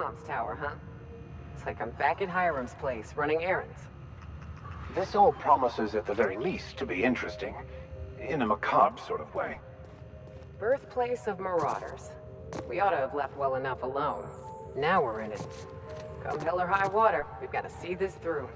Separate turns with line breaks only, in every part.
comms tower, huh? It's like I'm back at Hiram's place, running errands.
This all promises, at the very least, to be interesting. In a macabre sort of way.
Birthplace of marauders. We ought to have left well enough alone. Now we're in it. Come hell or high water, we've got to see this through.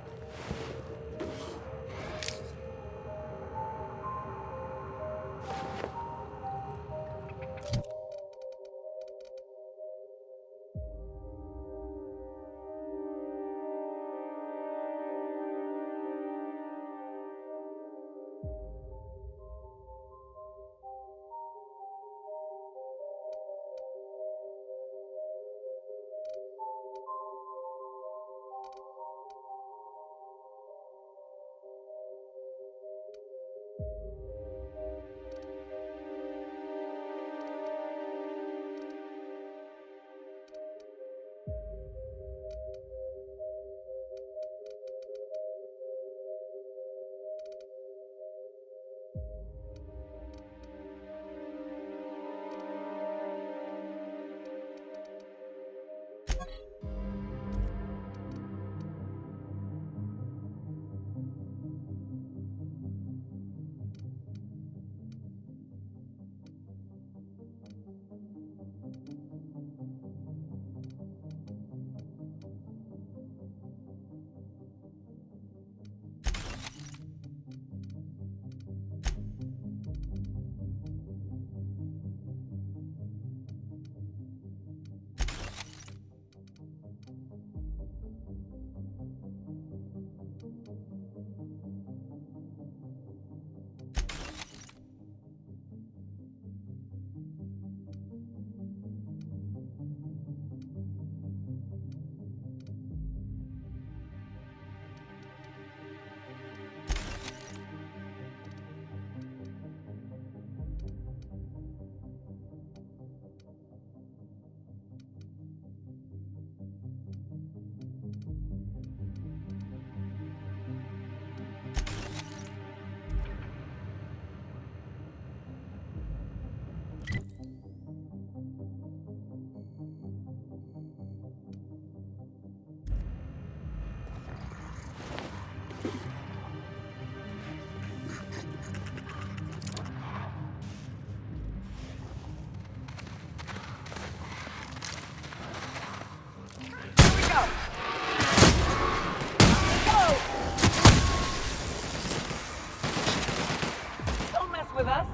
With us?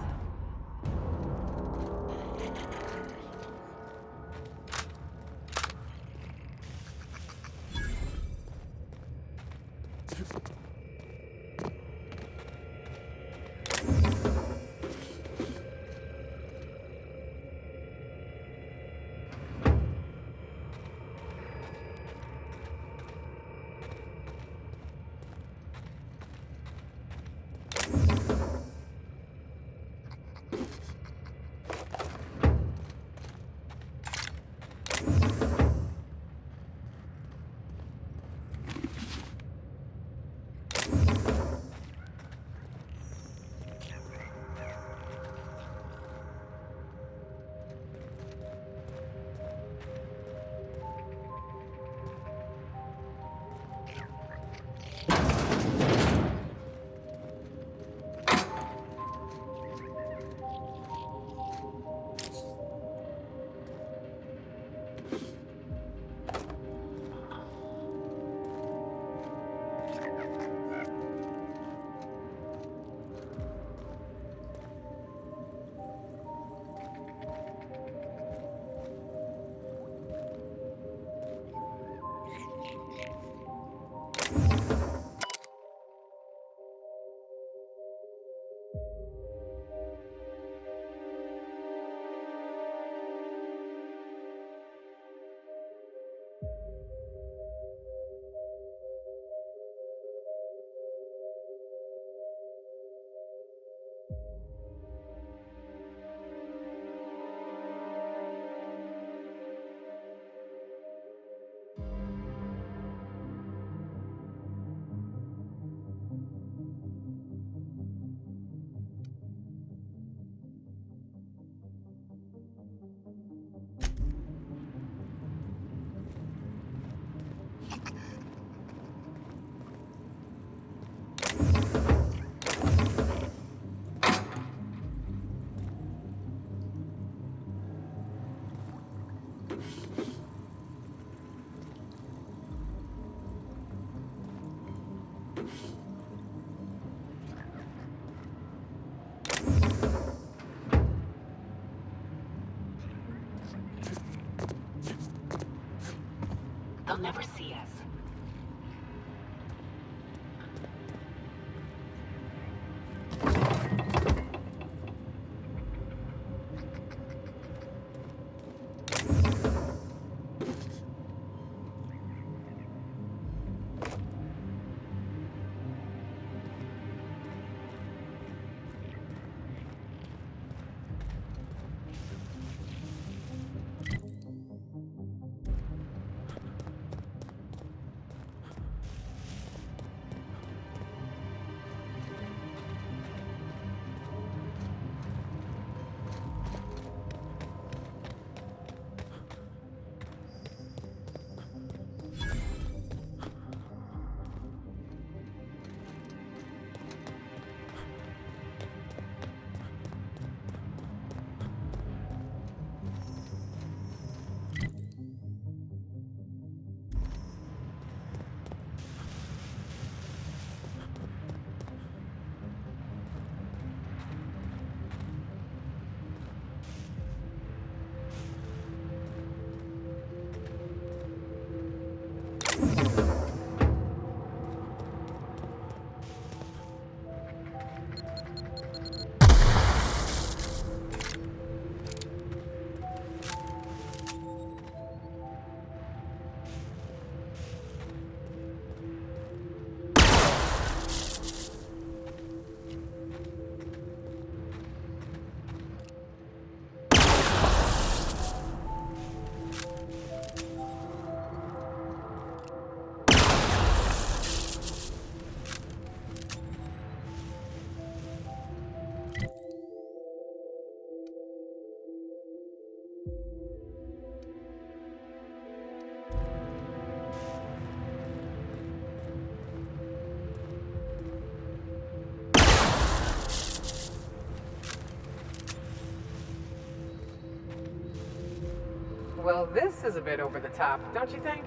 Well, this is a bit over the top, don't you think?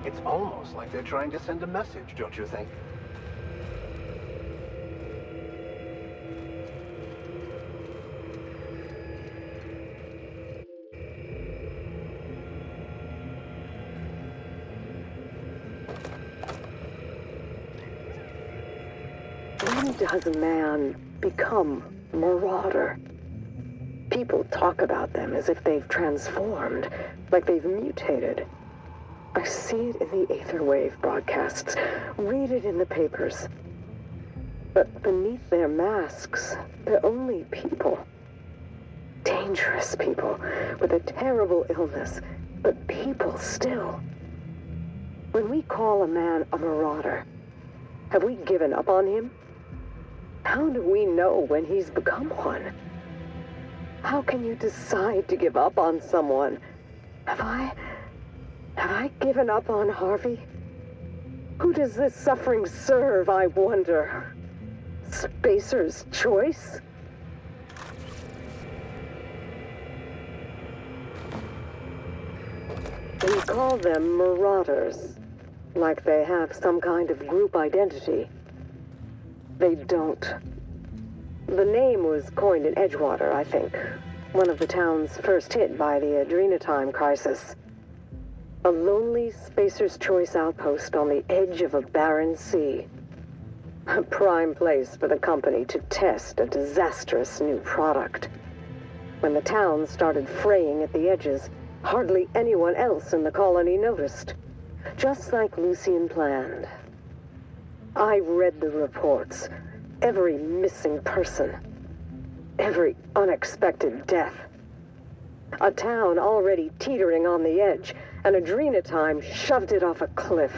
It's almost like they're trying to send a message, don't you think?
When does a man become a marauder? People talk about them as if they've transformed, like they've mutated. I see it in the aetherwave broadcasts, read it in the papers. But beneath their masks, they're only people. Dangerous people with a terrible illness, but people still. When we call a man a marauder, have we given up on him? How do we know when he's become one? How can you decide to give up on someone? Have I given up on Harvey? Who does this suffering serve, I wonder? Spacer's choice? We call them marauders, like they have some kind of group identity. They don't. The name was coined in Edgewater, I think. One of the towns first hit by the Adrenatime crisis. A lonely Spacer's Choice outpost on the edge of a barren sea. A prime place for the company to test a disastrous new product. When the town started fraying at the edges, hardly anyone else in the colony noticed. Just like Lucian planned. I read the reports. Every missing person. Every unexpected death. A town already teetering on the edge, and Adrenatime shoved it off a cliff.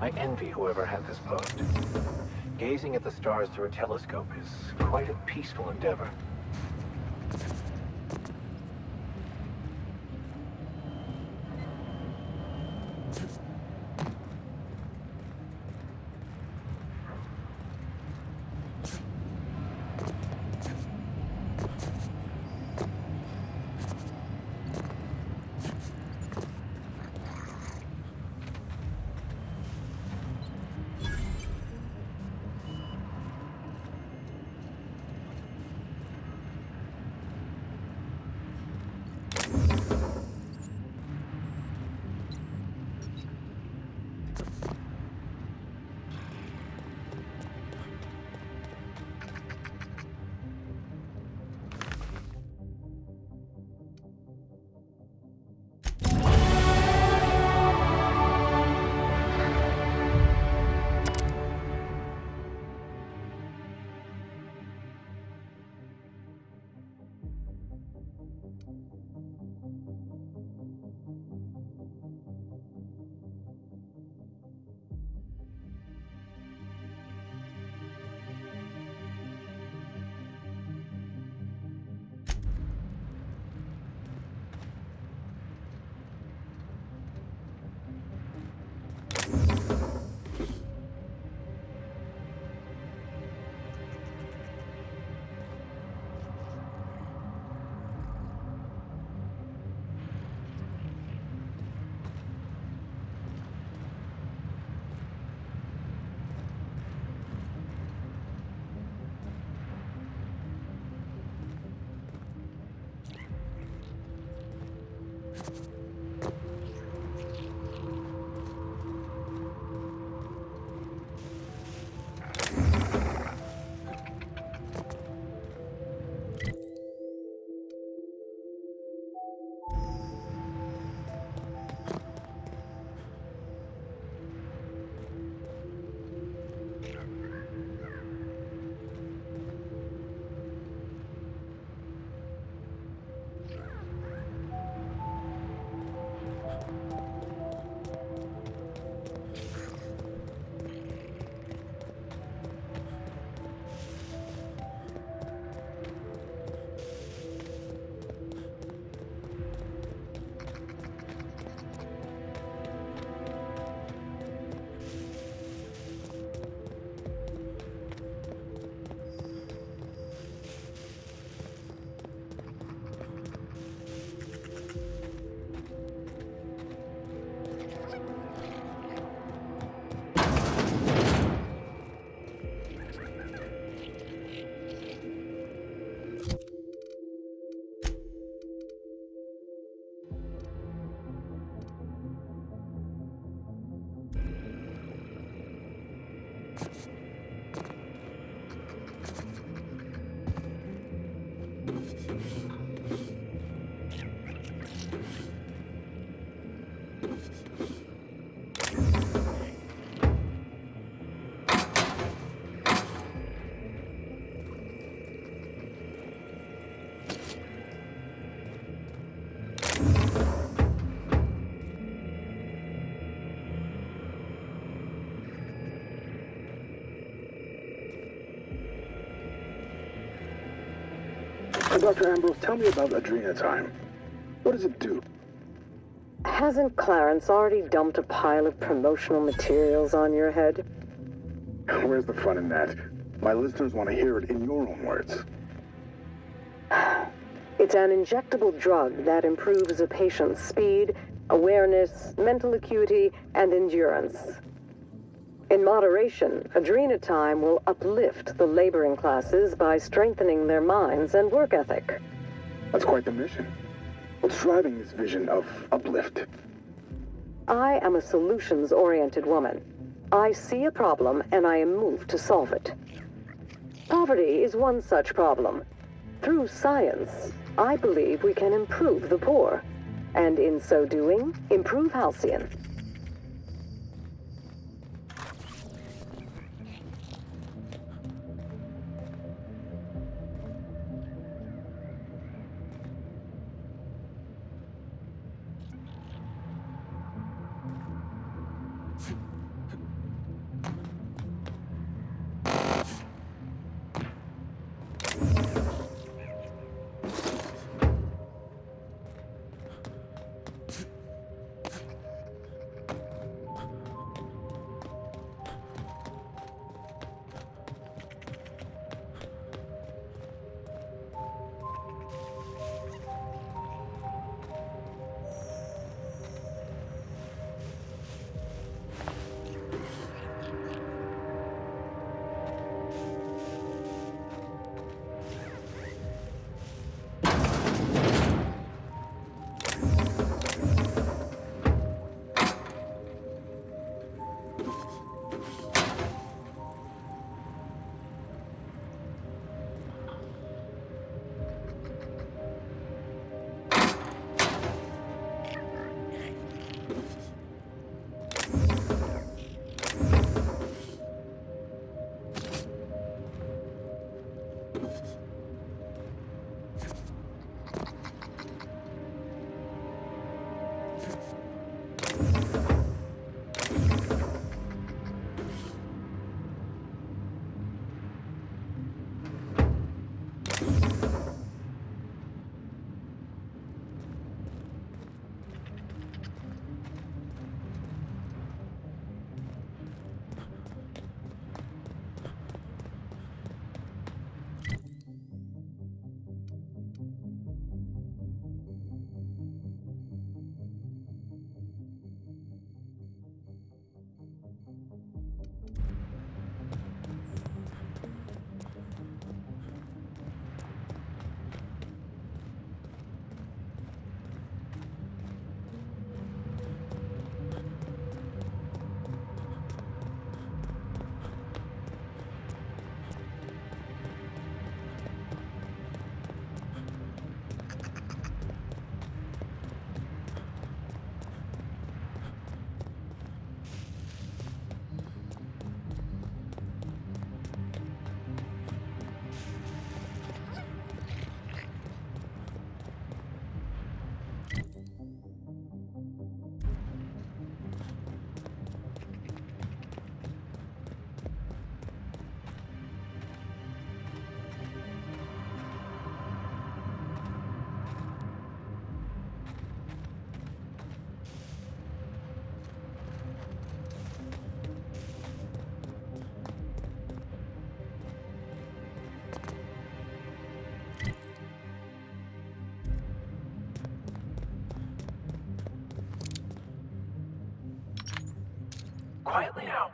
I envy whoever had this post. Gazing at the stars through a telescope is quite a peaceful endeavor.
Dr. Ambrose, tell me about Adrenatime. What does it do?
Hasn't Clarence already dumped a pile of promotional materials on your head?
Where's the fun in that? My listeners want to hear it in your own words.
It's an injectable drug that improves a patient's speed, awareness, mental acuity, and endurance. In moderation, Adrenatime will uplift the laboring classes by strengthening their minds and work ethic.
That's quite the mission. What's driving this vision of uplift?
I am a solutions-oriented woman. I see a problem and I am moved to solve it. Poverty is one such problem. Through science, I believe we can improve the poor, and in so doing, improve Halcyon.
Quietly now.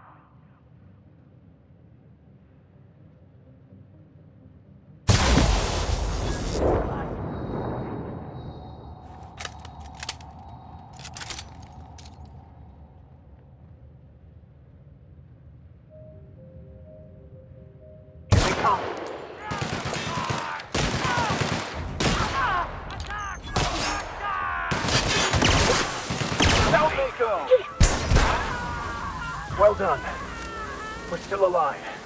Here they come. Well done. We're still alive.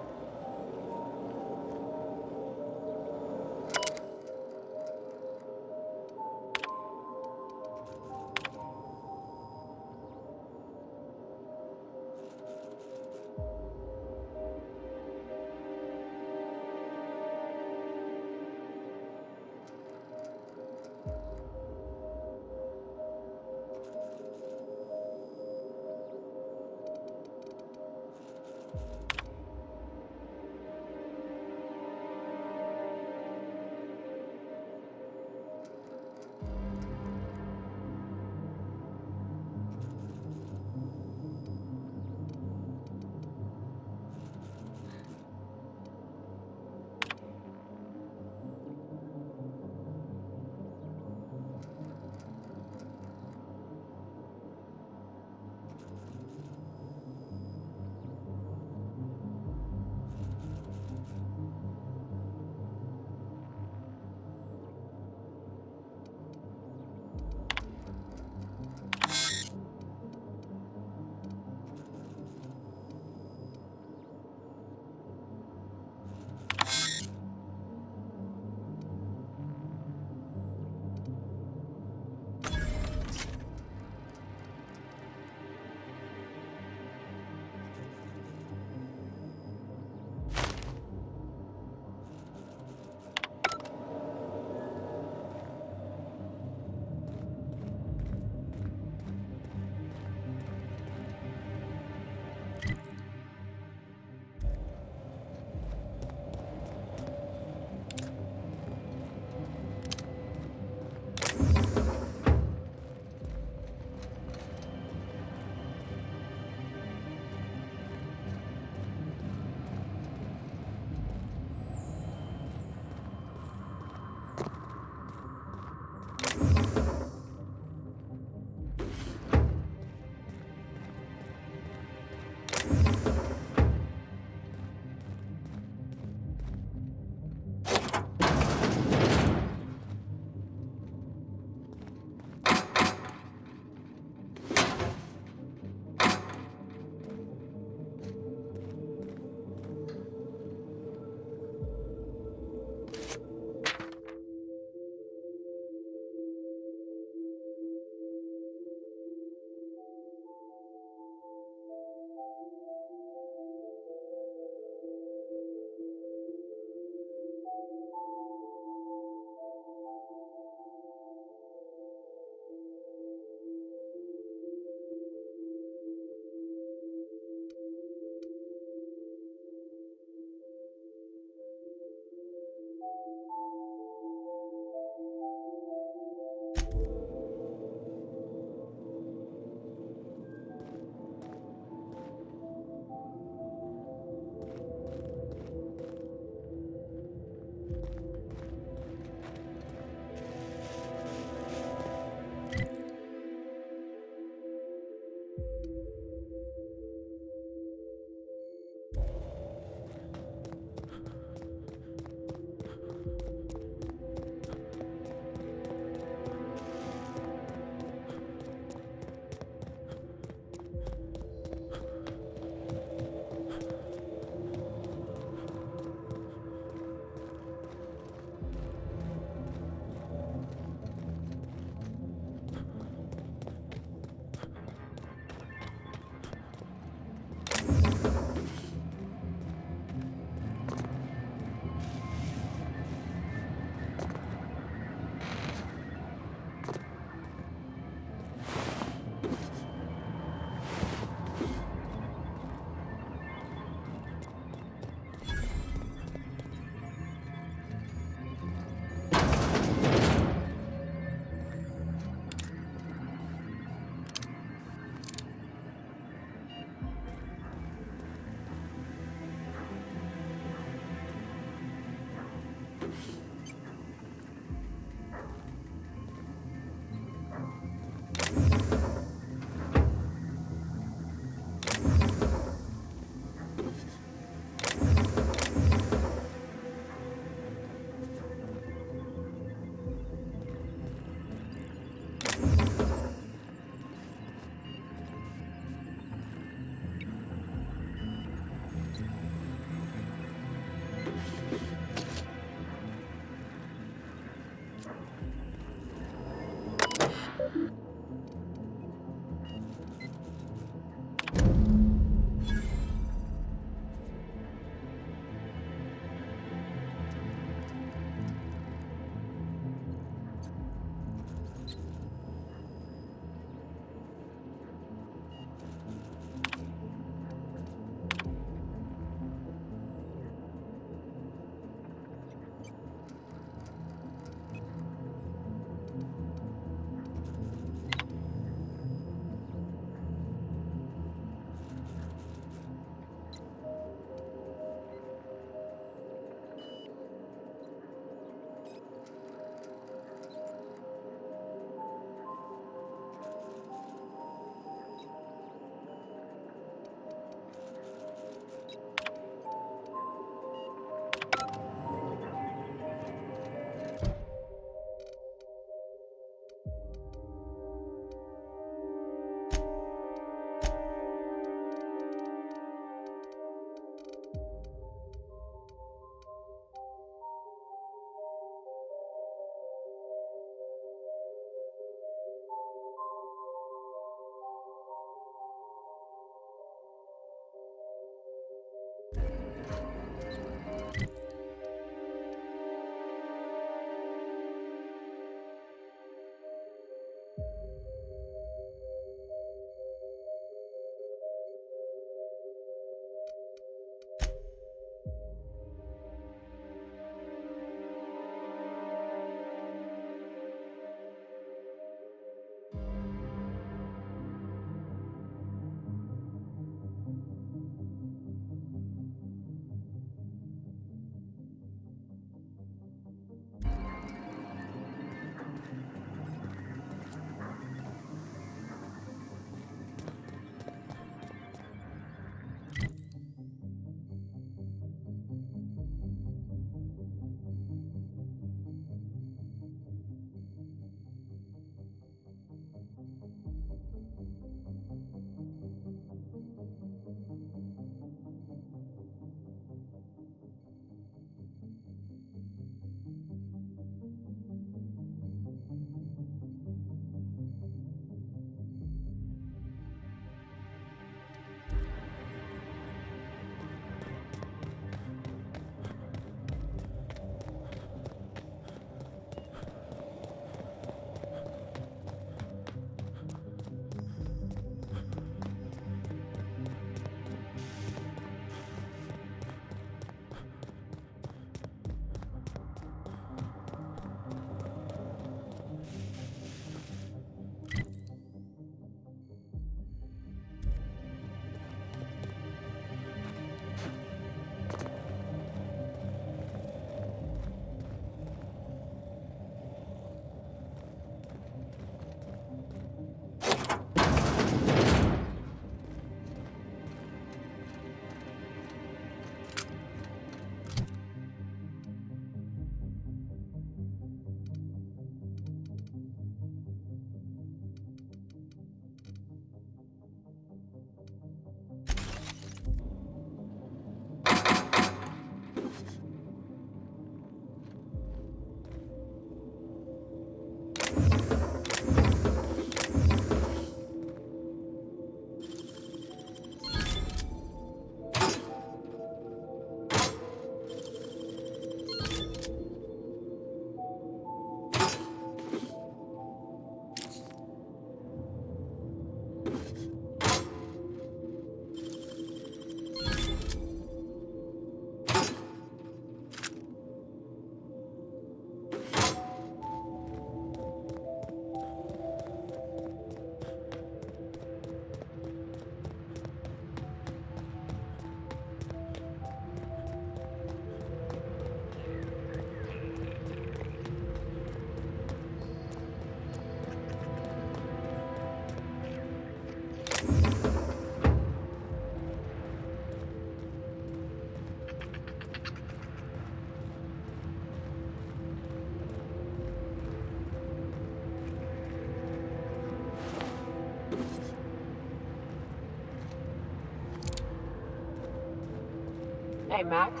Hey, Max,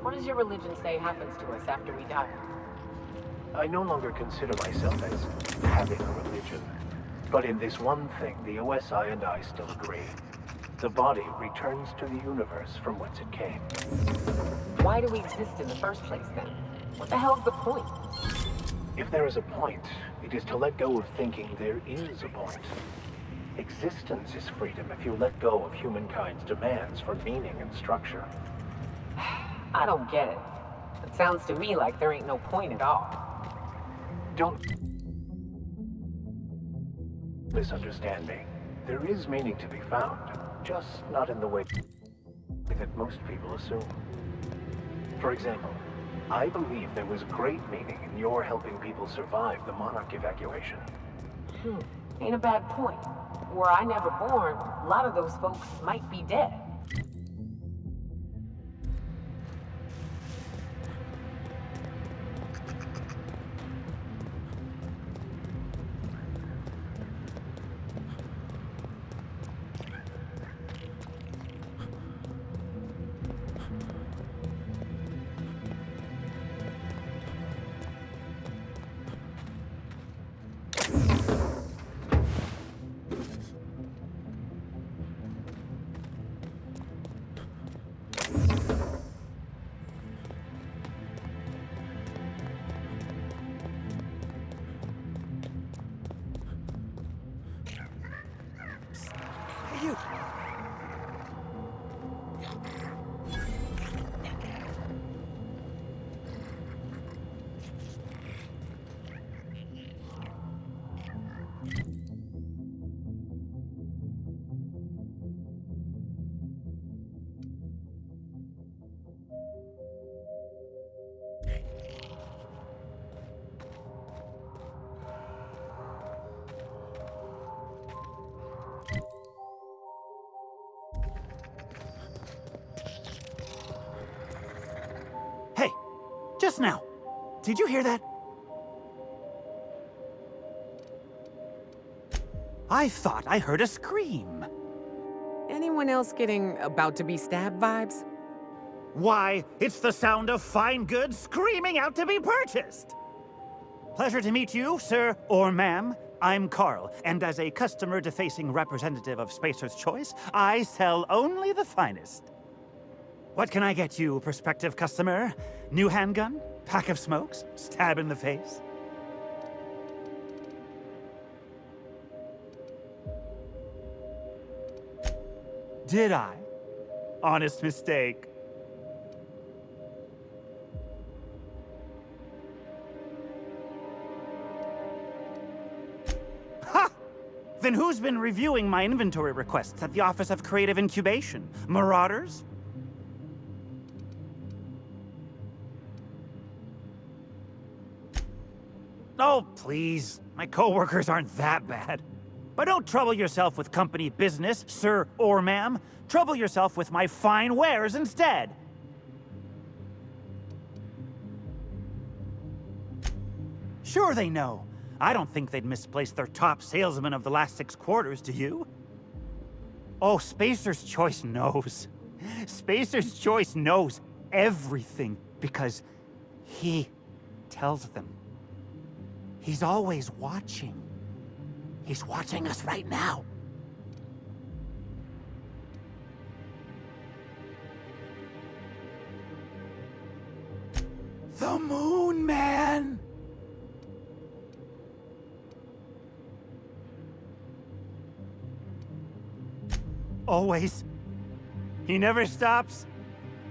what does your religion say happens to us after we die?
I no longer consider myself as having a religion. But in this one thing, the OSI and I still agree. The body returns to the universe from whence it came.
Why do we exist in the first place, then? What the hell's the point?
If there is a point, it is to let go of thinking there is a point. Existence is freedom if you let go of humankind's demands for meaning and structure.
I don't get it. It sounds to me like there ain't no point at all.
Don't misunderstand me. There is meaning to be found, just not in the way that most people assume. For example, I believe there was great meaning in your helping people survive the Monarch evacuation.
Ain't a bad point. Were I never born, a lot of those folks might be dead.
You! Hey, just now. Did you hear that? I thought I heard a scream.
Anyone else getting about to be stabbed vibes?
Why, it's the sound of fine goods screaming out to be purchased. Pleasure to meet you, sir or ma'am. I'm Carl, and as a customer-defacing representative of Spacer's Choice, I sell only the finest. What can I get you, prospective customer? New handgun? Pack of smokes? Stab in the face? Did I? Honest mistake. Ha! Then who's been reviewing my inventory requests at the Office of Creative Incubation? Marauders? Oh, please. My coworkers aren't that bad. But don't trouble yourself with company business, sir or ma'am. Trouble yourself with my fine wares instead. Sure they know. I don't think they'd misplace their top salesman of the last 6 quarters, do you? Oh, Spacer's Choice knows. Spacer's Choice knows everything because he tells them. He's always watching. He's watching us right now. The Moon Man! Always. He never stops.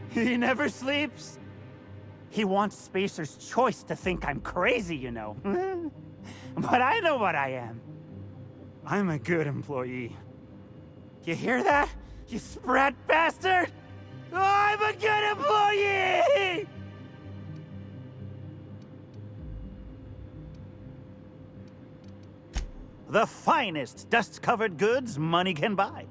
He never sleeps. He wants Spacer's Choice to think I'm crazy, you know. But I know what I am. I'm a good employee. You hear that? You sprat bastard? I'm a good employee! The finest dust-covered goods money can buy.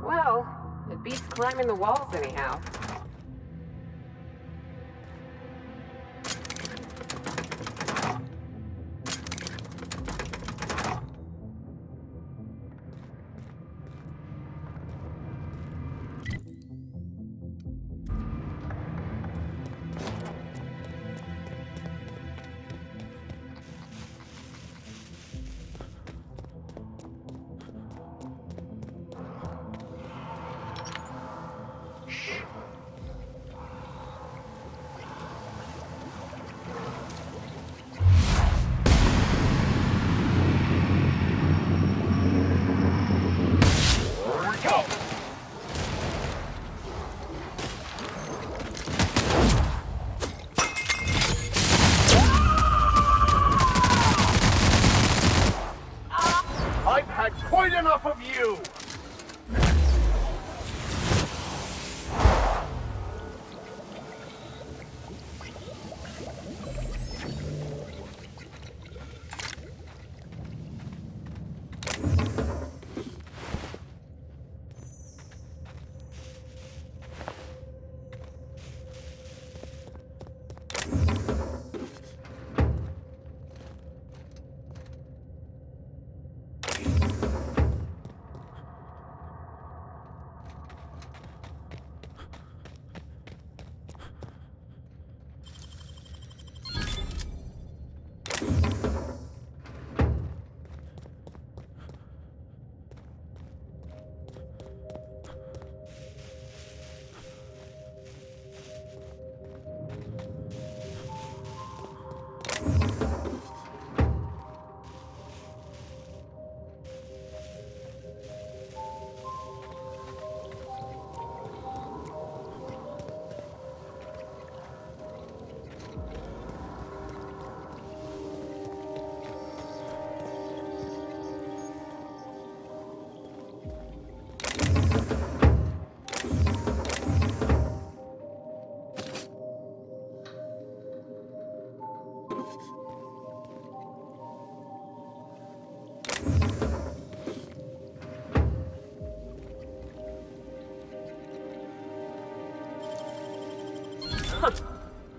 Well, it beats climbing the walls anyhow.
Quite enough of you!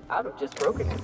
I'd have just broken it.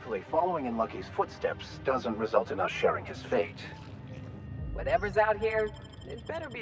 Thankfully, following in Lucky's footsteps doesn't result in us sharing his fate.
Whatever's out here, it better be...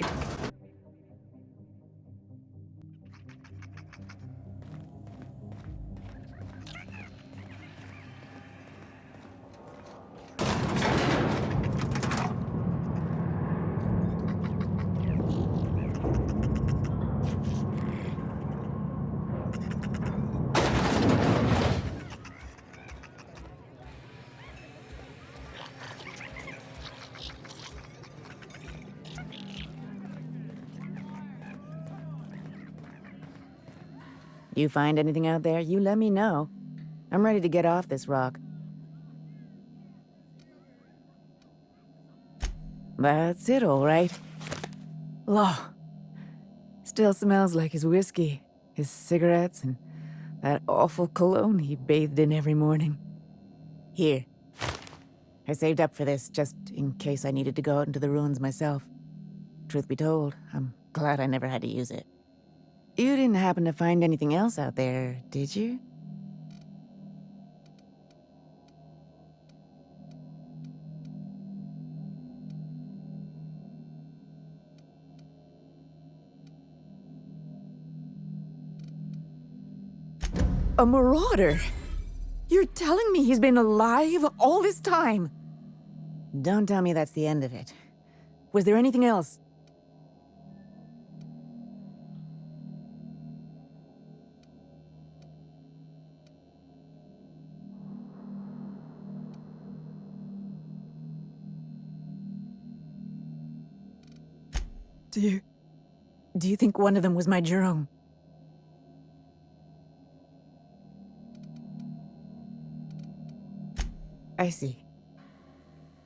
You find anything out there, you let me know. I'm ready to get off this rock. That's it, all right. Law. Still smells like his whiskey, his cigarettes, and that awful cologne he bathed in every morning. Here. I saved up for this, just in case I needed to go out into the ruins myself. Truth be told, I'm glad I never had to use it. You didn't happen to find anything else out there, did you? A marauder? You're telling me he's been alive all this time? Don't tell me that's the end of it. Was there anything else? Do you think one of them was my Jerome? I see.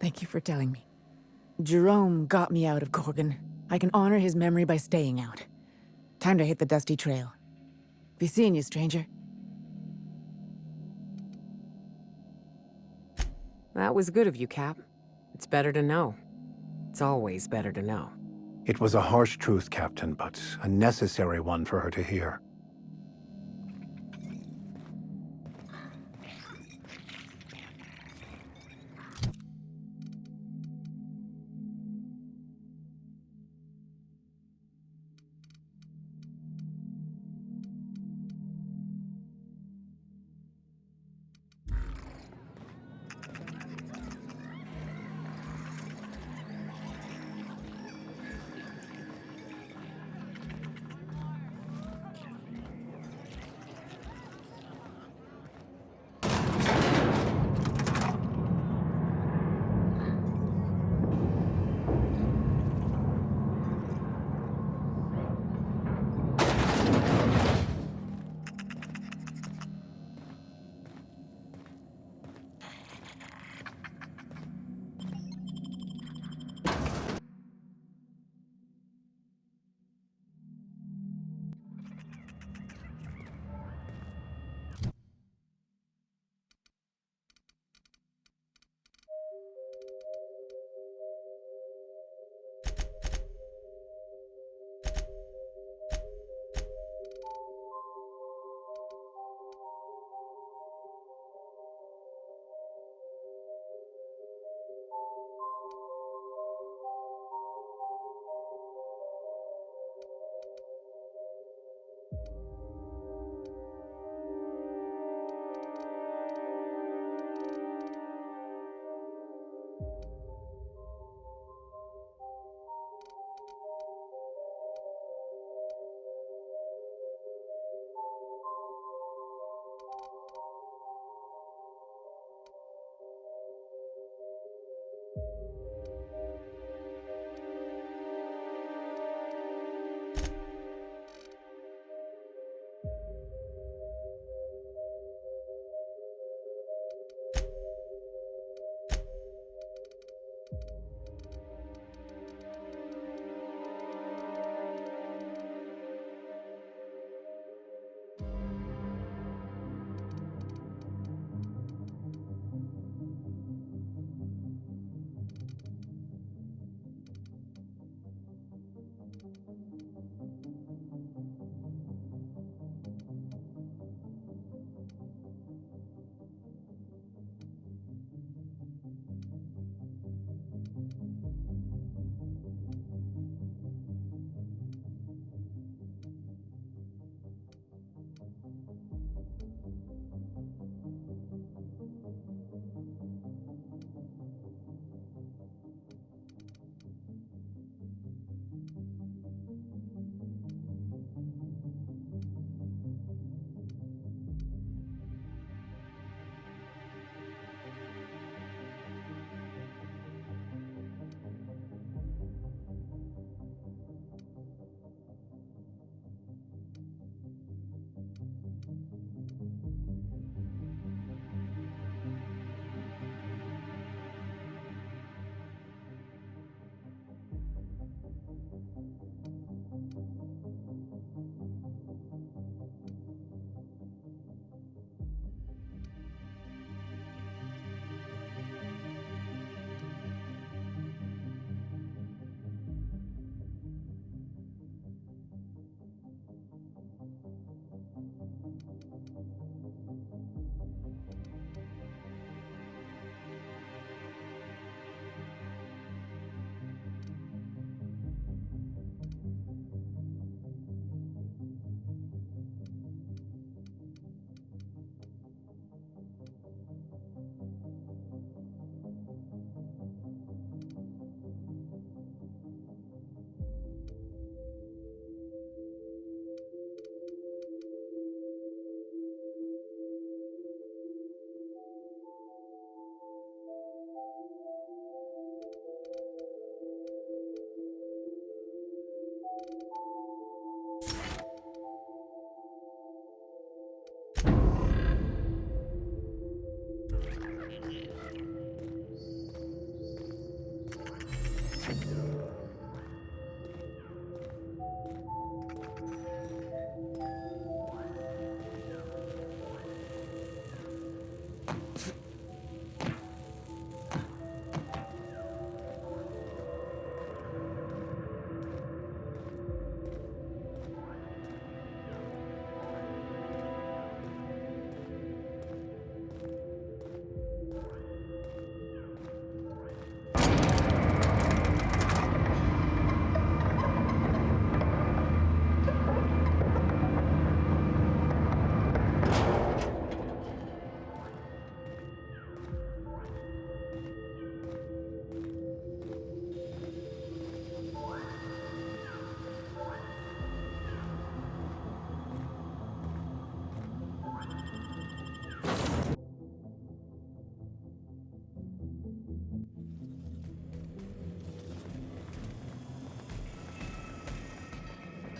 Thank you for telling me. Jerome got me out of Gorgon. I can honor his memory by staying out. Time to hit the dusty trail. Be seeing you, stranger.
That was good of you, Cap. It's better to know. It's always better to know.
It was a harsh truth, Captain, but a necessary one for her to hear.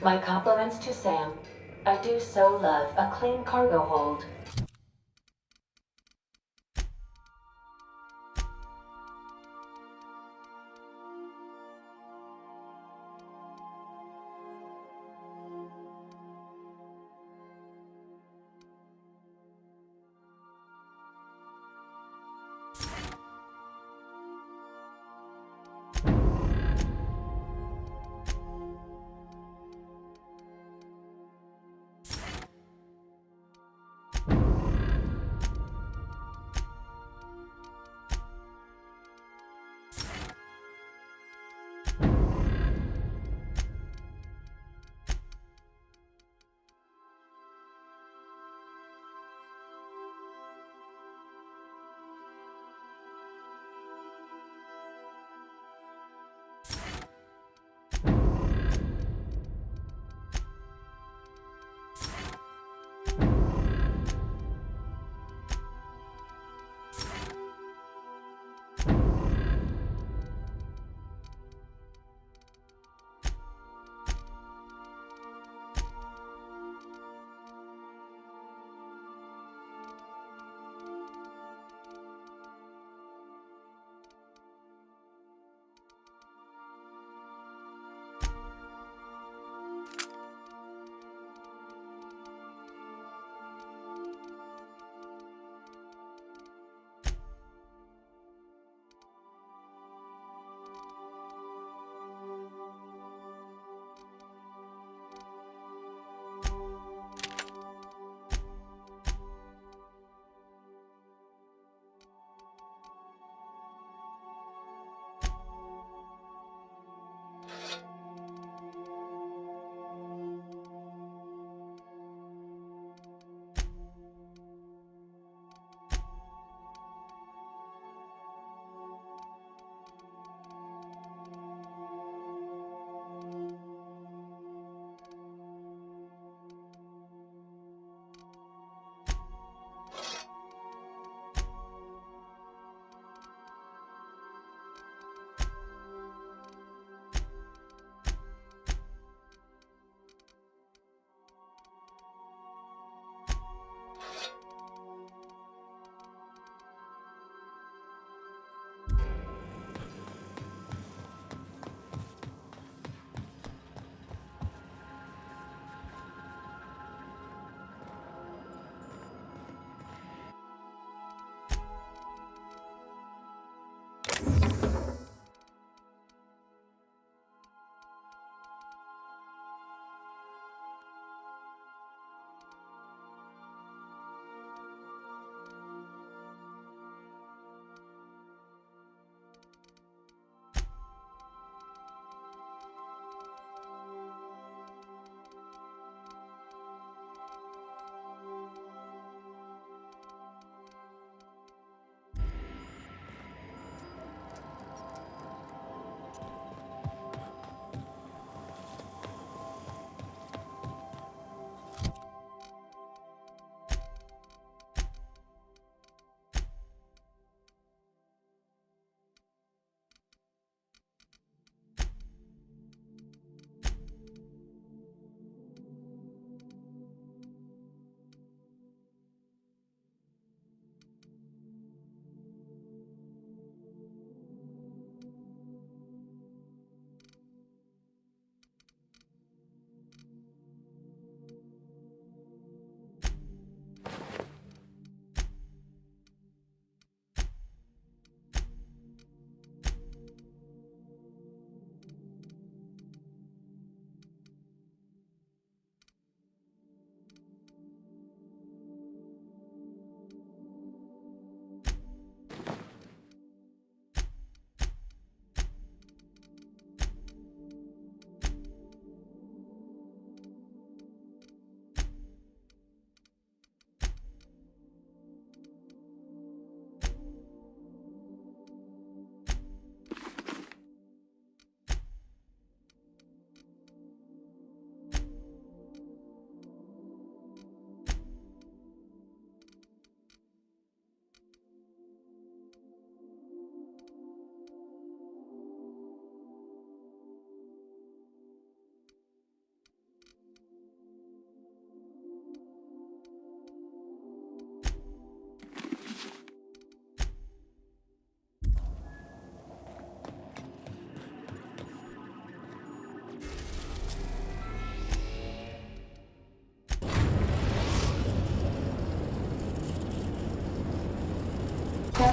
My compliments to Sam. I do so love a clean cargo hold.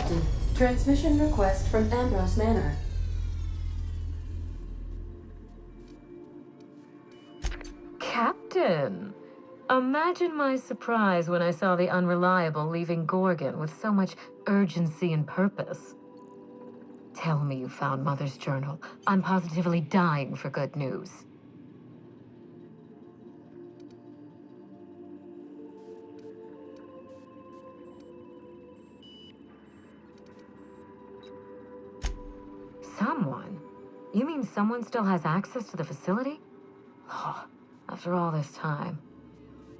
Captain, transmission request from Ambrose Manor.
Captain! Imagine my surprise when I saw the Unreliable leaving Gorgon with so much urgency and purpose. Tell me you found Mother's journal. I'm positively dying for good news. Someone? You mean someone still has access to the facility? Oh, after all this time.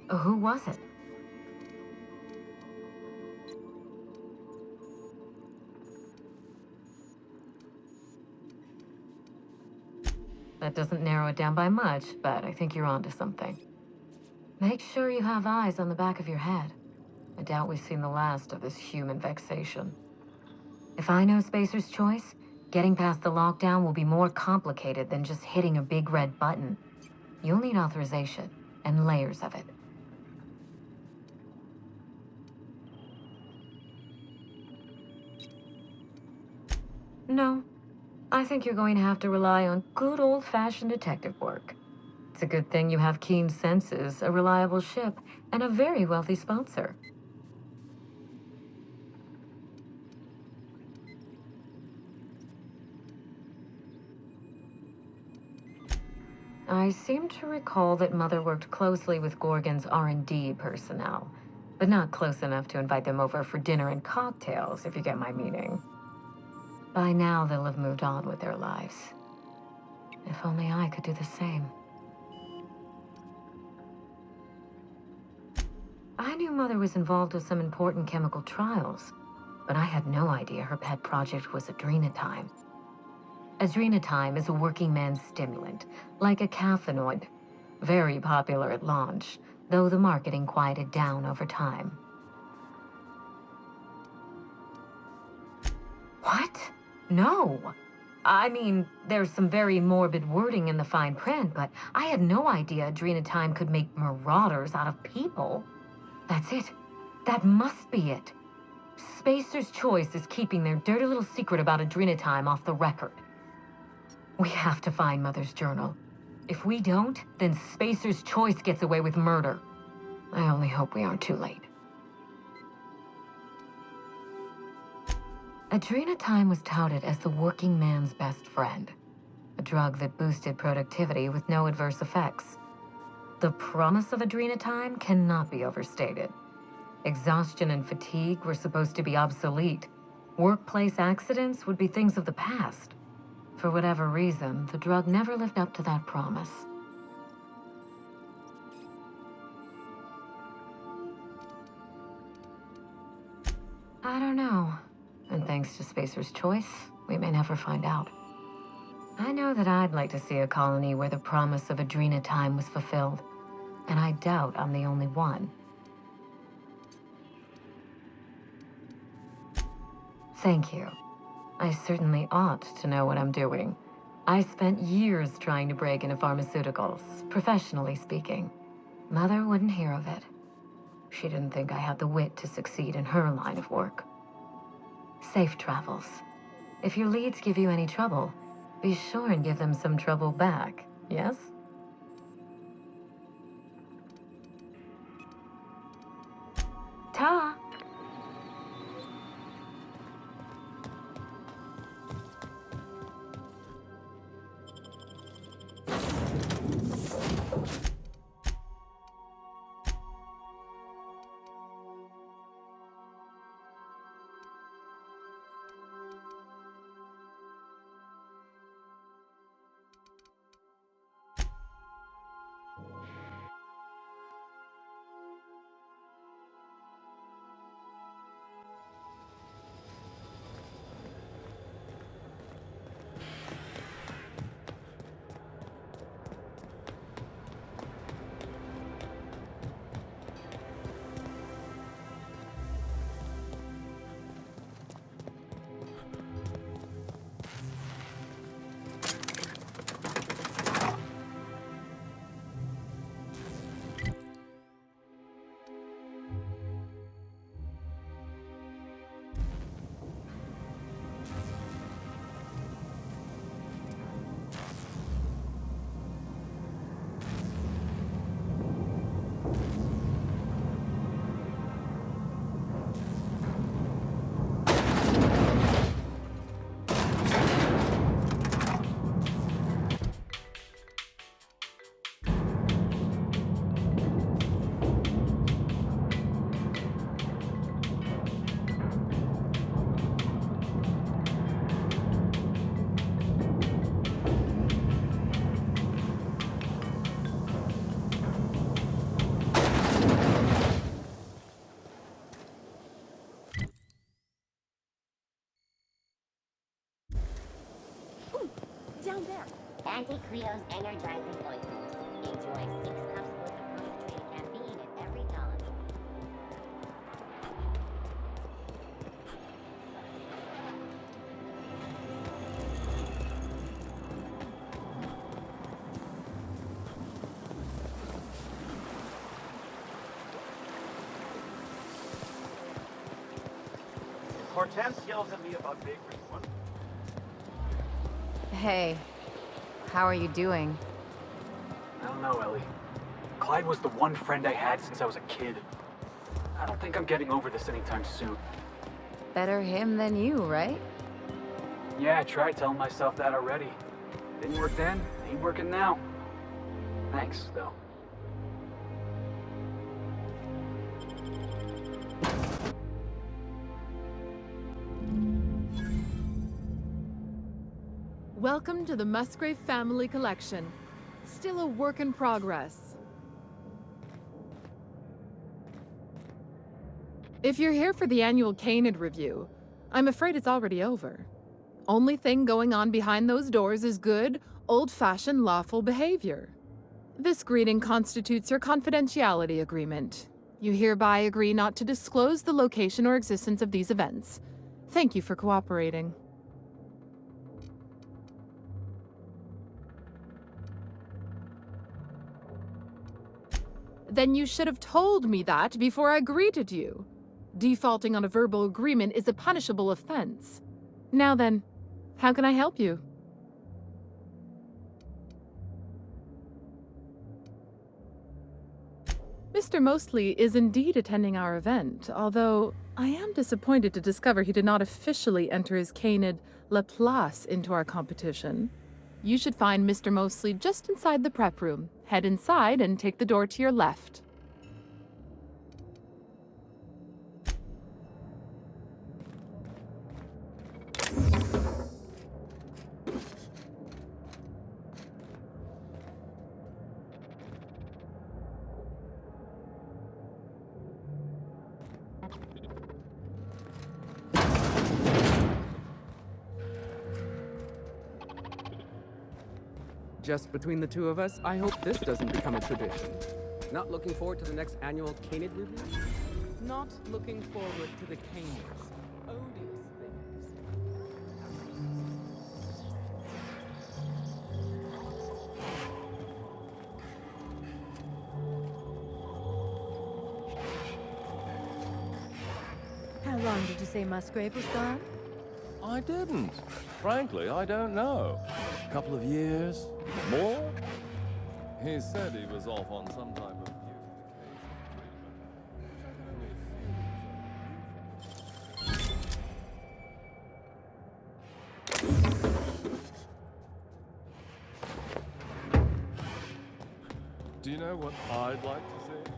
Who was it? That doesn't narrow it down by much, but I think you're onto something. Make sure you have eyes on the back of your head. I doubt we've seen the last of this human vexation. If I know Spacer's choice, getting past the lockdown will be more complicated than just hitting a big red button. You'll need authorization, and layers of it. No. I think you're going to have to rely on good old-fashioned detective work. It's a good thing you have keen senses, a reliable ship, and a very wealthy sponsor. I seem to recall that Mother worked closely with Gorgon's R&D personnel, but not close enough to invite them over for dinner and cocktails, if you get my meaning. By now, they'll have moved on with their lives. If only I could do the same. I knew Mother was involved with some important chemical trials, but I had no idea her pet project was adrenatime. Adrenatime is a working man's stimulant, like a caffeinoid. Very popular at launch, though the marketing quieted down over time. What? No. I mean, there's some very morbid wording in the fine print, but I had no idea adrenatime could make marauders out of people. That's it. That must be it. Spacer's Choice is keeping their dirty little secret about adrenatime off the record. We have to find Mother's journal. If we don't, then Spacer's Choice gets away with murder. I only hope we aren't too late. Adrenatime was touted as the working man's best friend, a drug that boosted productivity with no adverse effects. The promise of adrenatime cannot be overstated. Exhaustion and fatigue were supposed to be obsolete. Workplace accidents would be things of the past. For whatever reason, the drug never lived up to that promise. I don't know. And thanks to Spacer's Choice, we may never find out. I know that I'd like to see a colony where the promise of adrenatime was fulfilled, and I doubt I'm the only one. Thank you. I certainly ought to know what I'm doing. I spent years trying to break into pharmaceuticals, professionally speaking. Mother wouldn't hear of it. She didn't think I had the wit to succeed in her line of work. Safe travels. If your leads give you any trouble, be sure and give them some trouble back, yes? Ta!
down there. Anti-Creo's energizing ointment. Enjoy 6 cups worth of concentrated caffeine at every dawn.
Hortense yells at me about bakery fun.
Hey, how are you doing?
I don't know, Ellie. Clyde was the one friend I had since I was a kid. I don't think I'm getting over this anytime soon.
Better him than you, right?
Yeah, I tried telling myself that already. Didn't work then, ain't working now. Thanks, though.
Welcome to the Musgrave Family Collection. Still a work in progress. If you're here for the annual Canid review, I'm afraid it's already over. Only thing going on behind those doors is good, old-fashioned lawful behavior. This greeting constitutes your confidentiality agreement. You hereby agree not to disclose the location or existence of these events. Thank you for cooperating. Then you should have told me that before I greeted you. Defaulting on a verbal agreement is a punishable offense. Now then, how can I help you? Mr. Mostly is indeed attending our event, although I am disappointed to discover he did not officially enter his Canid La Place into our competition. You should find Mr. Mostly just inside the prep room. Head inside and take the door to your left.
Just between the two of us, I hope this doesn't become a tradition. Not looking forward to the next annual Canid review? Not looking forward to the Canids. Odious things.
How long did you say Musgrave was gone?
I didn't. Frankly, I don't know. A couple of years? More? He said he was off on some type of Do you know what I'd like to see?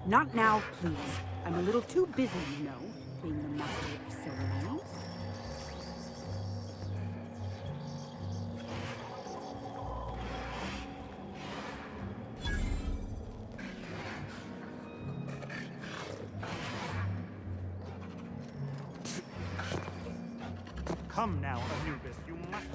Not now, please. I'm a little too busy, you know, being the master of ceremonies.
Come now, Anubis, you must...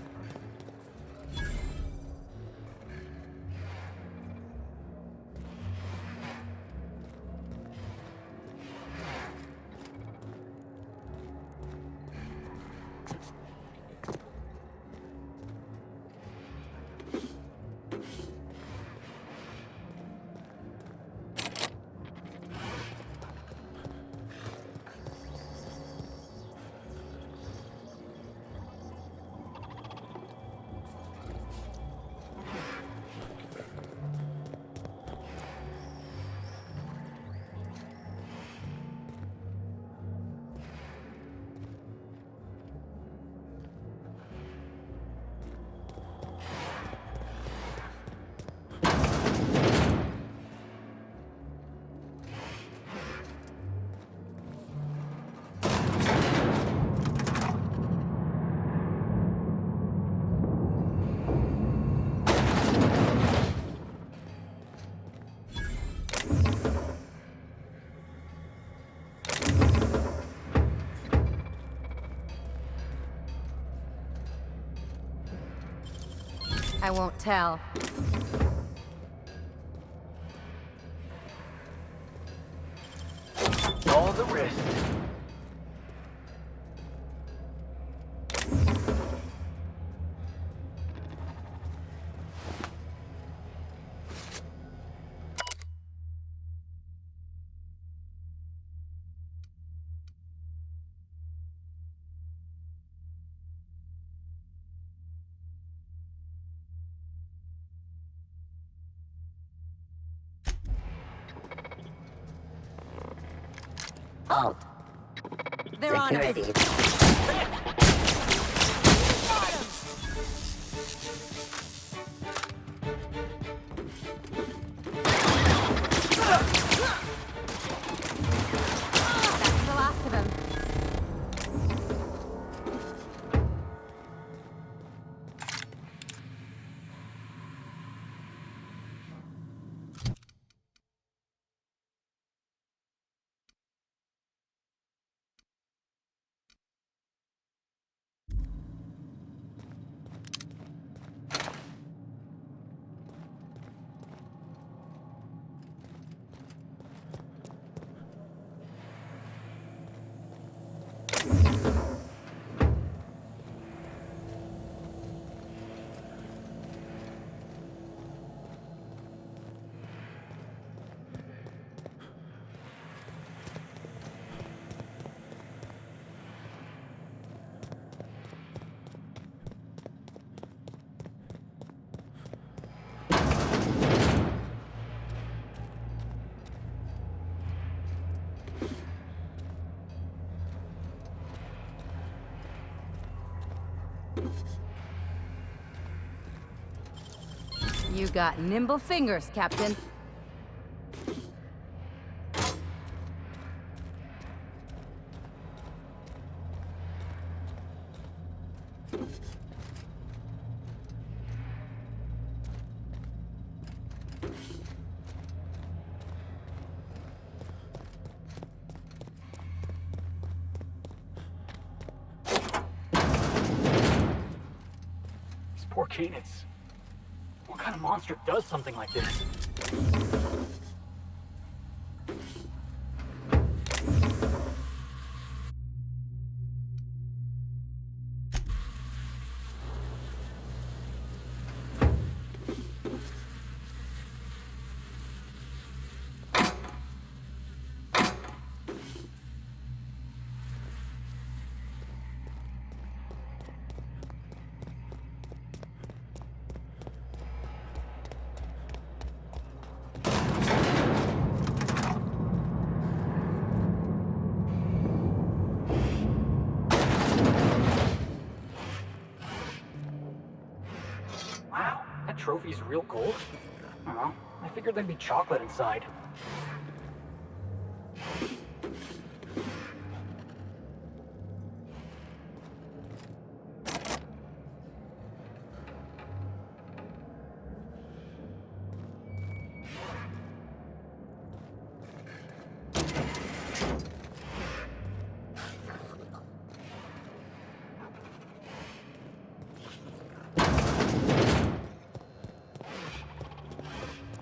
I won't tell.
All the wrist.
Halt. They're on us.
Security.
That's the last of them. You got nimble fingers, Captain.
These poor canids. What kind of monster does something like this? Trophy's real gold? Well, I figured there'd be chocolate inside.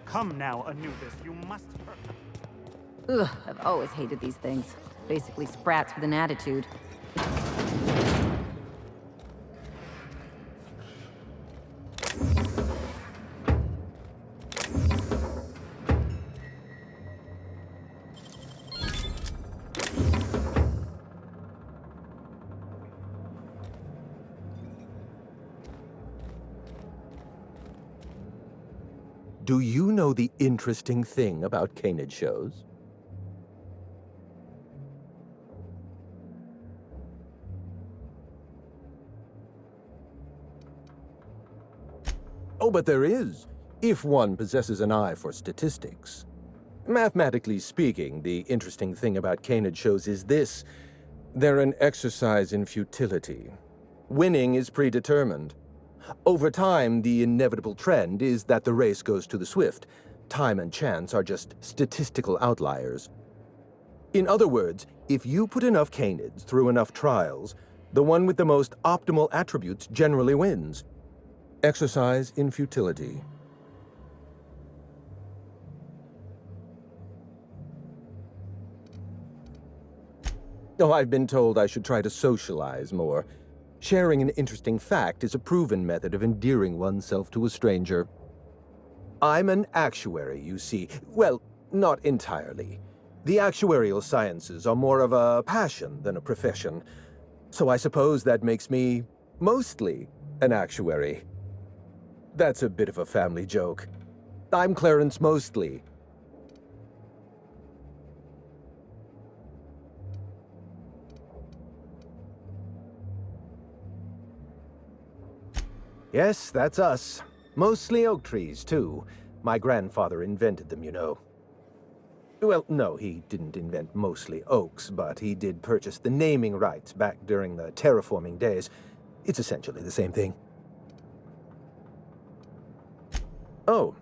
Come now, Anubis, you must...
Ugh, I've always hated these things. Basically sprats with an attitude.
Do you know the interesting thing about canid shows? Oh, but there is, if one possesses an eye for statistics. Mathematically speaking, the interesting thing about canid shows is this. They're an exercise in futility. Winning is predetermined. Over time, the inevitable trend is that the race goes to the swift. Time and chance are just statistical outliers. In other words, if you put enough canids through enough trials, the one with the most optimal attributes generally wins. Exercise in futility. Oh, I've been told I should try to socialize more. Sharing an interesting fact is a proven method of endearing oneself to a stranger. I'm an actuary, you see. Well, not entirely. The actuarial sciences are more of a passion than a profession. So I suppose that makes me mostly an actuary. That's a bit of a family joke. I'm Clarence Mostly. Yes, that's us. Mostly oak trees, too. My grandfather invented them, you know. Well, no, he didn't invent mostly oaks, but he did purchase the naming rights back during the terraforming days. It's essentially the same thing. Oh.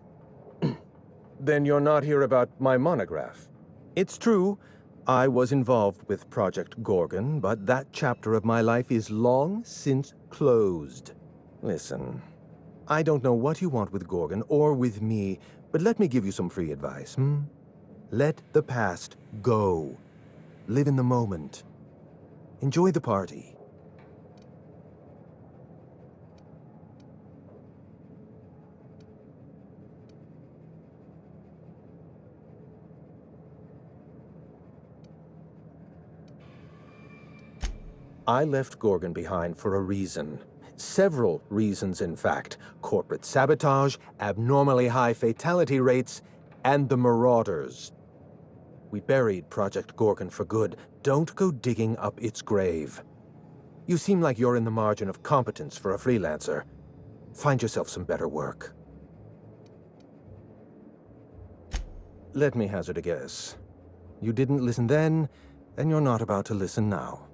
Then you're not here about my monograph. It's true, I was involved with Project Gorgon, but that chapter of my life is long since closed. Listen, I don't know what you want with Gorgon or with me, but let me give you some free advice, Let the past go. Live in the moment. Enjoy the party. I left Gorgon behind for a reason. Several reasons, in fact. Corporate sabotage, abnormally high fatality rates, and the Marauders. We buried Project Gorgon for good. Don't go digging up its grave. You seem like you're in the margin of competence for a freelancer. Find yourself some better work. Let me hazard a guess. You didn't listen then, and you're not about to listen now.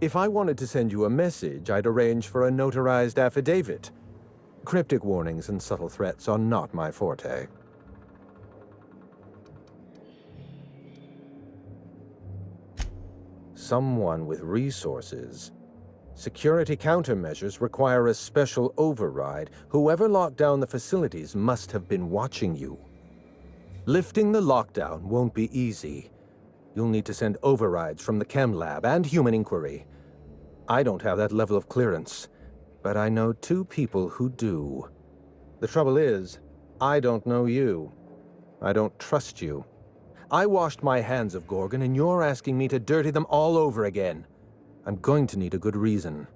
If I wanted to send you a message, I'd arrange for a notarized affidavit. Cryptic warnings and subtle threats are not my forte. Someone with resources. Security countermeasures require a special override. Whoever locked down the facilities must have been watching you. Lifting the lockdown won't be easy. You'll need to send overrides from the chem lab and human inquiry. I don't have that level of clearance, but I know two people who do. The trouble is, I don't know you. I don't trust you. I washed my hands of Gorgon, and you're asking me to dirty them all over again. I'm going to need a good reason.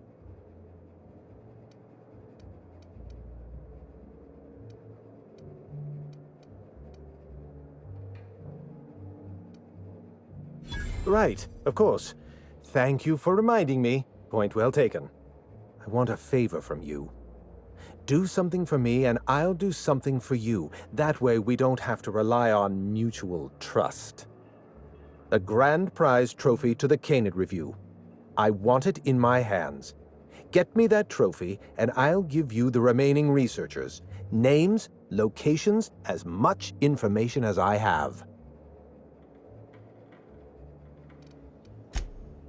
Right, of course. Thank you for reminding me. Point well taken. I want a favor from you. Do something for me, and I'll do something for you. That way we don't have to rely on mutual trust. A grand prize trophy to the Canid Review. I want it in my hands. Get me that trophy, and I'll give you the remaining researchers. Names, locations, as much information as I have.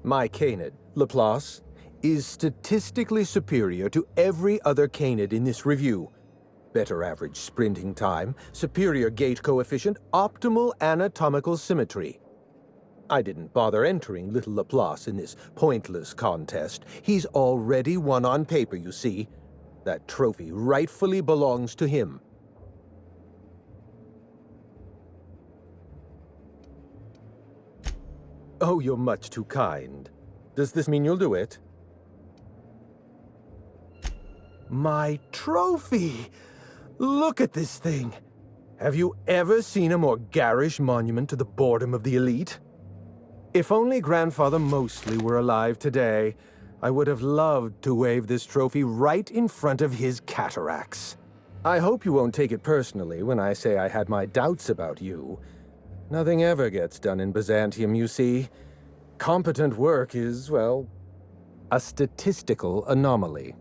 My Canid, Laplace, is statistically superior to every other Canid in this review. Better average sprinting time, superior gait coefficient, optimal anatomical symmetry. I didn't bother entering little Laplace in this pointless contest. He's already won on paper, you see. That trophy rightfully belongs to him. Oh, you're much too kind. Does this mean you'll do it? My trophy! Look at this thing! Have you ever seen a more garish monument to the boredom of the elite? If only Grandfather Mostly were alive today, I would have loved to wave this trophy right in front of his cataracts. I hope you won't take it personally when I say I had my doubts about you. Nothing ever gets done in Byzantium, you see. Competent work is, well, a statistical anomaly.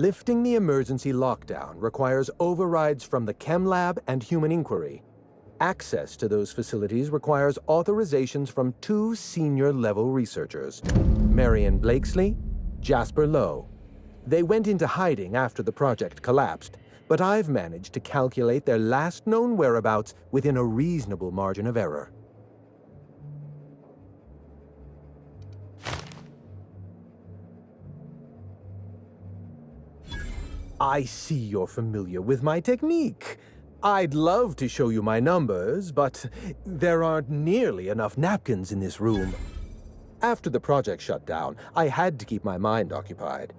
Lifting the emergency lockdown requires overrides from the Chem Lab and Human Inquiry. Access to those facilities requires authorizations from 2 senior-level researchers, Marion Blakesley, Jasper Lowe. They went into hiding after the project collapsed, but I've managed to calculate their last known whereabouts within a reasonable margin of error. I see you're familiar with my technique. I'd love to show you my numbers, but there aren't nearly enough napkins in this room. After the project shut down, I had to keep my mind occupied.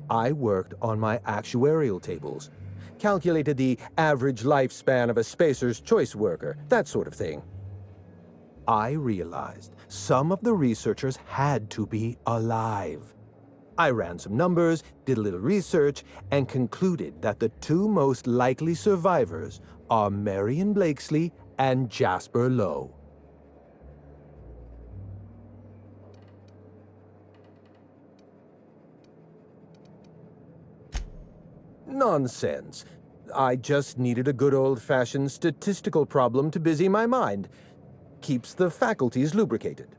I worked on my actuarial tables, calculated the average lifespan of a Spacer's Choice worker, that sort of thing. I realized some of the researchers had to be alive. I ran some numbers, did a little research, and concluded that the 2 most likely survivors are Marion Blakesley and Jasper Lowe. Nonsense. I just needed a good old-fashioned statistical problem to busy my mind. Keeps the faculties lubricated.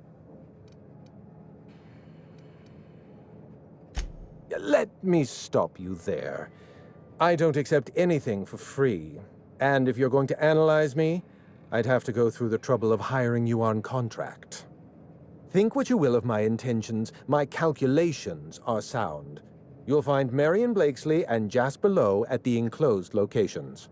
Let me stop you there. I don't accept anything for free. And if you're going to analyze me, I'd have to go through the trouble of hiring you on contract. Think what you will of my intentions, my calculations are sound. You'll find Marion Blakesley and Jasper Lowe at the enclosed locations.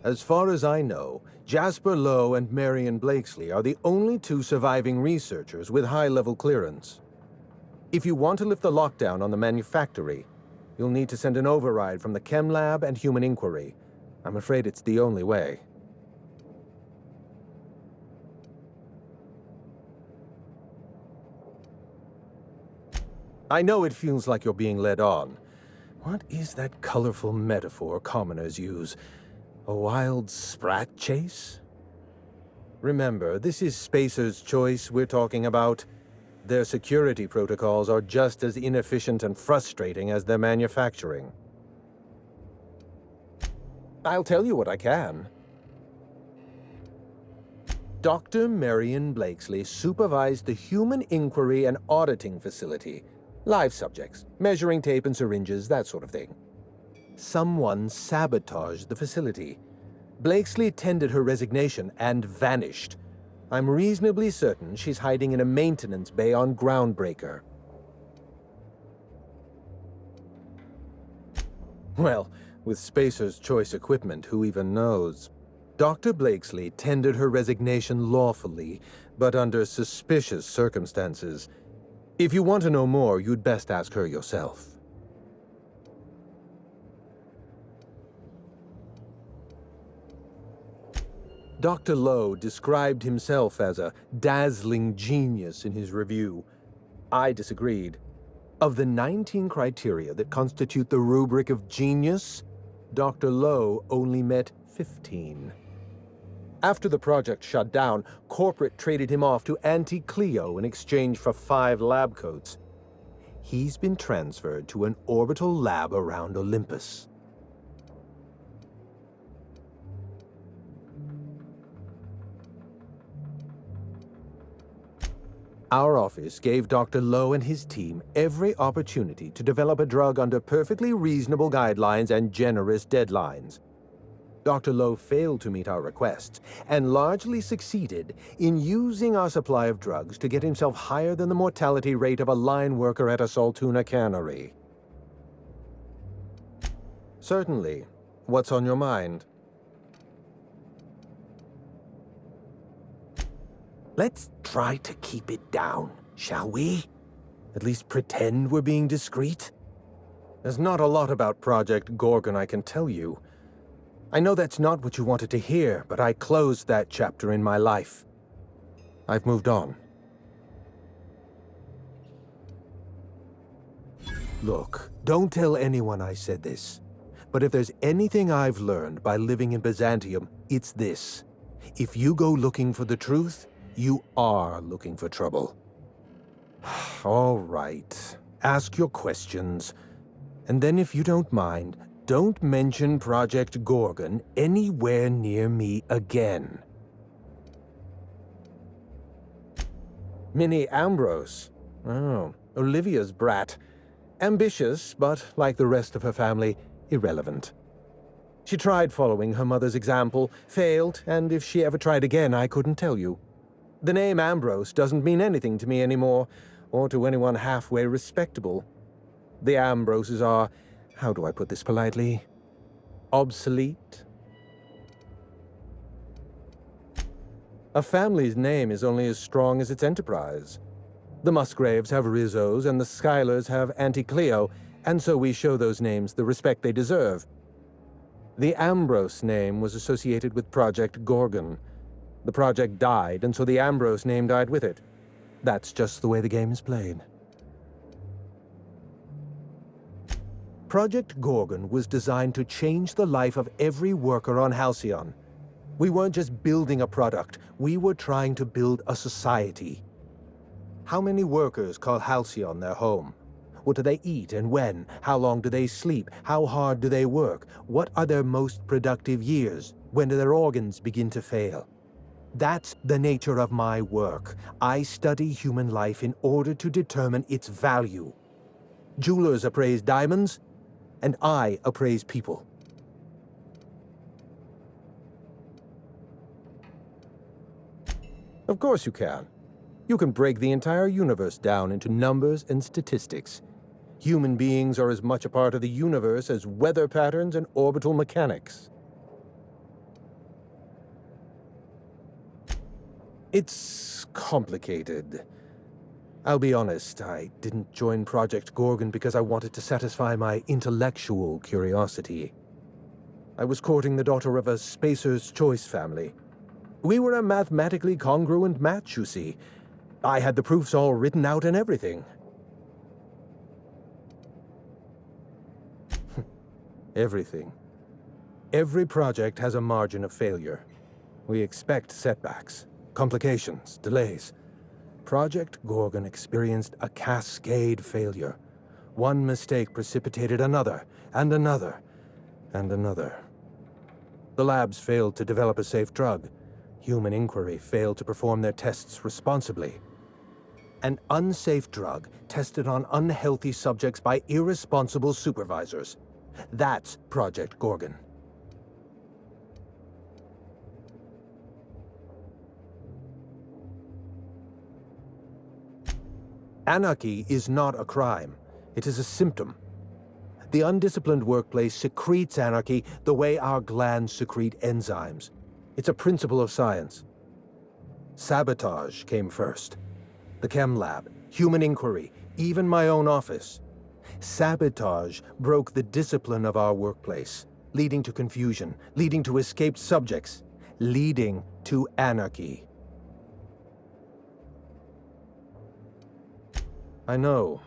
As far as I know, Jasper Lowe and Marion Blakesley are the only 2 surviving researchers with high-level clearance. If you want to lift the lockdown on the manufactory, you'll need to send an override from the Chem Lab and Human Inquiry. I'm afraid it's the only way. I know it feels like you're being led on. What is that colorful metaphor commoners use? A wild sprat chase? Remember, this is Spacer's Choice we're talking about. Their security protocols are just as inefficient and frustrating as their manufacturing. I'll tell you what I can. Dr. Marion Blakesley supervised the Human Inquiry and Auditing Facility. Live subjects, measuring tape and syringes, that sort of thing. Someone sabotaged the facility. Blakesley tendered her resignation and vanished. I'm reasonably certain she's hiding in a maintenance bay on Groundbreaker. Well, with Spacer's Choice equipment, who even knows? Dr. Blakesley tendered her resignation lawfully, but under suspicious circumstances. If you want to know more, you'd best ask her yourself. Dr. Lowe described himself as a dazzling genius in his review. I disagreed. Of the 19 criteria that constitute the rubric of genius, Dr. Lowe only met 15. After the project shut down, corporate traded him off to Auntie Cleo in exchange for 5 lab coats. He's been transferred to an orbital lab around Olympus. Our office gave Dr. Lowe and his team every opportunity to develop a drug under perfectly reasonable guidelines and generous deadlines. Dr. Lowe failed to meet our requests and largely succeeded in using our supply of drugs to get himself higher than the mortality rate of a line worker at a Saltuna cannery. Certainly. What's on your mind? Let's try to keep it down, shall we? At least pretend we're being discreet? There's not a lot about Project Gorgon I can tell you. I know that's not what you wanted to hear, but I closed that chapter in my life. I've moved on. Look, don't tell anyone I said this. But if there's anything I've learned by living in Byzantium, it's this. If you go looking for the truth, you are looking for trouble. All right. Ask your questions. And then if you don't mind, don't mention Project Gorgon anywhere near me again. Minnie Ambrose. Oh, Olivia's brat. Ambitious, but like the rest of her family, irrelevant. She tried following her mother's example, failed, and if she ever tried again, I couldn't tell you. The name Ambrose doesn't mean anything to me anymore, or to anyone halfway respectable. The Ambroses are, how do I put this politely, obsolete? A family's name is only as strong as its enterprise. The Musgraves have Rizzos, and the Schuyler's have Auntie Cleo, and so we show those names the respect they deserve. The Ambrose name was associated with Project Gorgon. The project died, and so the Ambrose name died with it. That's just the way the game is played. Project Gorgon was designed to change the life of every worker on Halcyon. We weren't just building a product, we were trying to build a society. How many workers call Halcyon their home? What do they eat and when? How long do they sleep? How hard do they work? What are their most productive years? When do their organs begin to fail? That's the nature of my work. I study human life in order to determine its value. Jewelers appraise diamonds, and I appraise people. Of course you can. You can break the entire universe down into numbers and statistics. Human beings are as much a part of the universe as weather patterns and orbital mechanics. It's complicated. I'll be honest, I didn't join Project Gorgon because I wanted to satisfy my intellectual curiosity. I was courting the daughter of a Spacer's Choice family. We were a mathematically congruent match, you see. I had the proofs all written out and everything. Everything. Every project has a margin of failure. We expect setbacks, complications, delays. Project Gorgon experienced a cascade failure. One mistake precipitated another, and another, and another. The labs failed to develop a safe drug. Human Inquiry failed to perform their tests responsibly. An unsafe drug tested on unhealthy subjects by irresponsible supervisors. That's Project Gorgon. Anarchy is not a crime. It is a symptom. The undisciplined workplace secretes anarchy the way our glands secrete enzymes. It's a principle of science. Sabotage came first. The chem lab, Human Inquiry, even my own office. Sabotage broke the discipline of our workplace, leading to confusion, leading to escaped subjects, leading to anarchy. I know.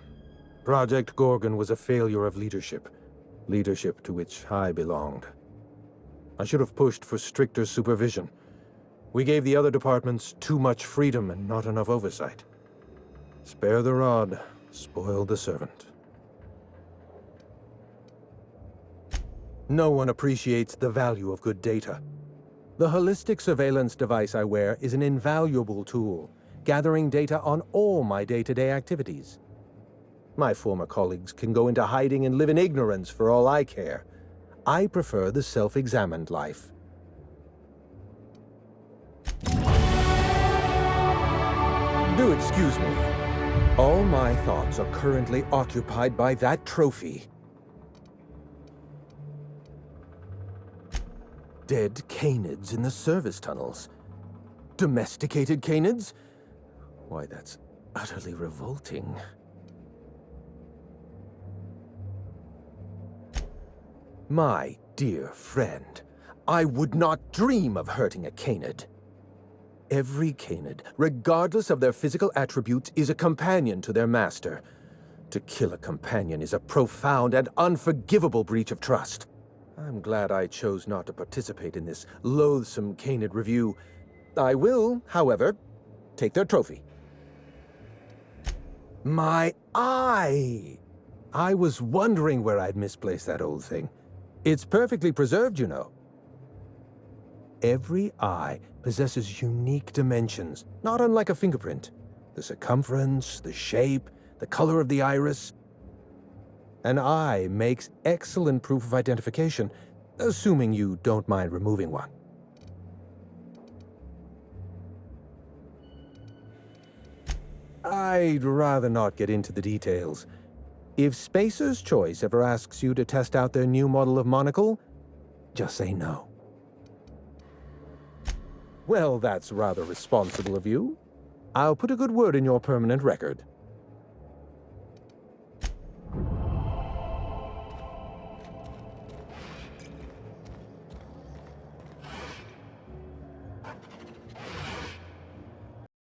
Project Gorgon was a failure of leadership. Leadership to which I belonged. I should have pushed for stricter supervision. We gave the other departments too much freedom and not enough oversight. Spare the rod, spoil the servant. No one appreciates the value of good data. The holistic surveillance device I wear is an invaluable tool, gathering data on all my day-to-day activities. My former colleagues can go into hiding and live in ignorance for all I care. I prefer the self-examined life. Do excuse me. All my thoughts are currently occupied by that trophy. Dead canids in the service tunnels. Domesticated canids? Why, that's utterly revolting. My dear friend, I would not dream of hurting a canid. Every canid, regardless of their physical attributes, is a companion to their master. To kill a companion is a profound and unforgivable breach of trust. I'm glad I chose not to participate in this loathsome canid review. I will, however, take their trophy. My eye! I was wondering where I'd misplaced that old thing. It's perfectly preserved, you know. Every eye possesses unique dimensions, not unlike a fingerprint. The circumference, the shape, the color of the iris. An eye makes excellent proof of identification, assuming you don't mind removing one. I'd rather not get into the details. If Spacer's Choice ever asks you to test out their new model of monocle, just say no. Well, that's rather responsible of you. I'll put a good word in your permanent record.